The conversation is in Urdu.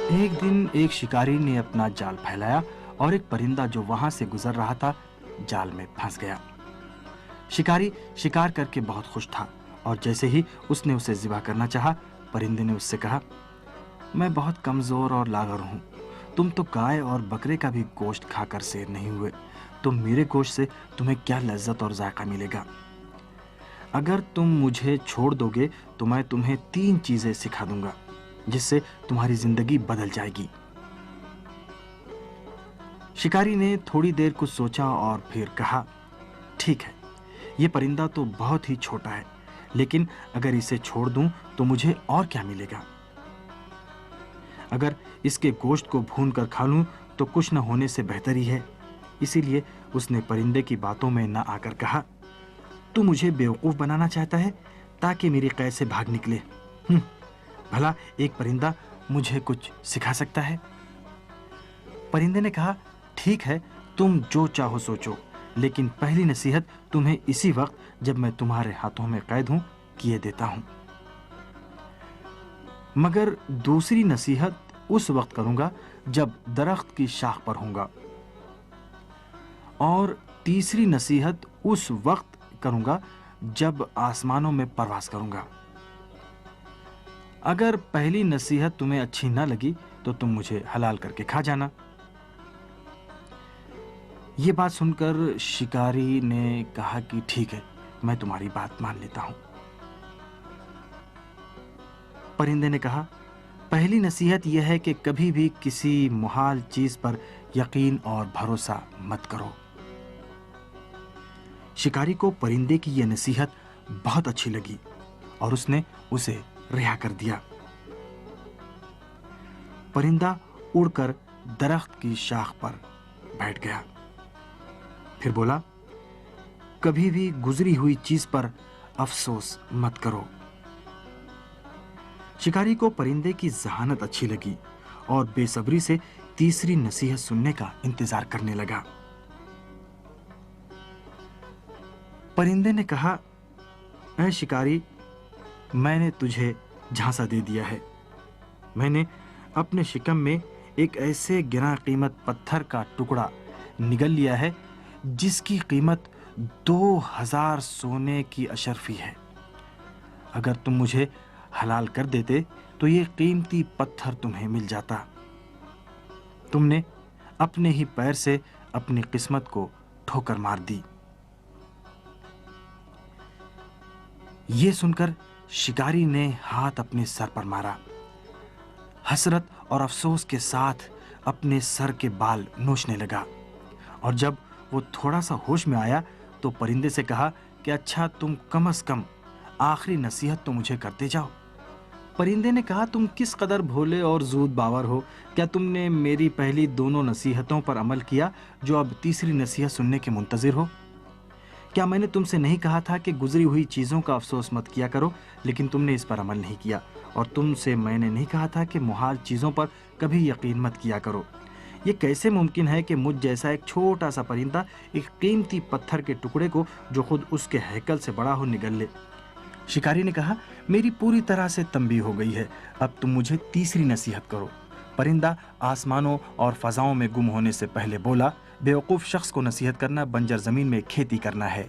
ایک دن ایک شکاری نے اپنا جال پھیلایا اور ایک پرندہ جو وہاں سے گزر رہا تھا جال میں پھنس گیا۔ شکاری شکار کر کے بہت خوش تھا اور جیسے ہی اس نے اسے ذبح کرنا چاہا، پرندے نے اس سے کہا، میں بہت کمزور اور لاغر ہوں، تم تو گائے اور بکرے کا بھی گوشت کھا کر سیر نہیں ہوئے، تو میرے گوشت سے تمہیں کیا لذت اور ذائقہ ملے گا؟ اگر تم مجھے چھوڑ دو گے تو میں تمہیں 3 چیزیں سکھا دوں گا جس سے تمہاری زندگی بدل جائے گی۔ شکاری نے تھوڑی دیر کچھ سوچا اور پھر کہا، ٹھیک ہے، یہ پرندہ تو بہت ہی چھوٹا ہے، لیکن اگر اسے چھوڑ دوں تو مجھے اور کیا ملے گا؟ اگر اس کے گوشت کو بھون کر کھا لوں تو کچھ نہ ہونے سے بہتر ہی ہے۔ اسی لیے اس نے پرندے کی باتوں میں نہ آ کر کہا، تو مجھے بیوقوف بنانا چاہتا ہے تاکہ میری قید سے بھاگ نکلے؟ بھلا ایک پرندہ مجھے کچھ سکھا سکتا ہے؟ پرندے نے کہا، ٹھیک ہے، تم جو چاہو سوچو، لیکن پہلی نصیحت تمہیں اسی وقت جب میں تمہارے ہاتھوں میں قید ہوں کیے دیتا ہوں، مگر دوسری نصیحت اس وقت کروں گا جب درخت کی شاخ پر ہوں گا، اور تیسری نصیحت اس وقت کروں گا جب آسمانوں میں پرواز کروں گا۔ اگر پہلی نصیحت تمہیں اچھی نہ لگی تو تم مجھے حلال کر کے کھا جانا۔ یہ بات سن کر شکاری نے کہا کہ ٹھیک ہے، میں تمہاری بات مان لیتا ہوں۔ پرندے نے کہا، پہلی نصیحت یہ ہے کہ کبھی بھی کسی محال چیز پر یقین اور بھروسہ مت کرو۔ شکاری کو پرندے کی یہ نصیحت بہت اچھی لگی اور اس نے اسے رہا کر دیا۔ پرندہ اڑ کر درخت کی شاخ پر بیٹھ گیا، پھر بولا، کبھی بھی گزری ہوئی چیز پر افسوس مت کرو۔ شکاری کو پرندے کی ذہانت اچھی لگی اور بے صبری سے تیسری نصیحت سننے کا انتظار کرنے لگا۔ پرندے نے کہا، اے شکاری، میں نے تجھے جھانسا دے دیا ہے۔ میں نے اپنے شکم میں ایک ایسے گراں قیمت پتھر کا ٹکڑا نگل لیا ہے جس کی قیمت 2000 سونے کی اشرفی ہے۔ اگر تم مجھے حلال کر دیتے تو یہ قیمتی پتھر تمہیں مل جاتا۔ تم نے اپنے ہی پیر سے اپنی قسمت کو ٹھوکر مار دی۔ یہ سن کر شکاری نے ہاتھ اپنے سر پر مارا، حسرت اور افسوس کے ساتھ اپنے سر کے بال نوچنے لگا، اور جب وہ تھوڑا سا ہوش میں آیا تو پرندے سے کہا کہ اچھا، تم کم از کم آخری نصیحت تو مجھے کرتے جاؤ۔ پرندے نے کہا، تم کس قدر بھولے اور زود باور ہو، کیا تم نے میری پہلی دونوں نصیحتوں پر عمل کیا جو اب تیسری نصیحت سننے کے منتظر ہو؟ کیا میں نے تم سے نہیں کہا تھا کہ گزری ہوئی چیزوں کا افسوس مت کیا کرو، لیکن تم نے اس پر عمل نہیں کیا، اور تم سے میں نے نہیں کہا تھا کہ محال چیزوں پر کبھی یقین مت کیا کرو؟ یہ کیسے ممکن ہے کہ مجھ جیسا ایک چھوٹا سا پرندہ ایک قیمتی پتھر کے ٹکڑے کو جو خود اس کے ہیکل سے بڑا ہو نگل لے؟ شکاری نے کہا، میری پوری طرح سے تنبیہ ہو گئی ہے، اب تم مجھے تیسری نصیحت کرو۔ پرندہ آسمانوں اور فضاؤں میں گم ہونے سے پہلے بولا، بیوقوف شخص کو نصیحت کرنا بنجر زمین میں کھیتی کرنا ہے۔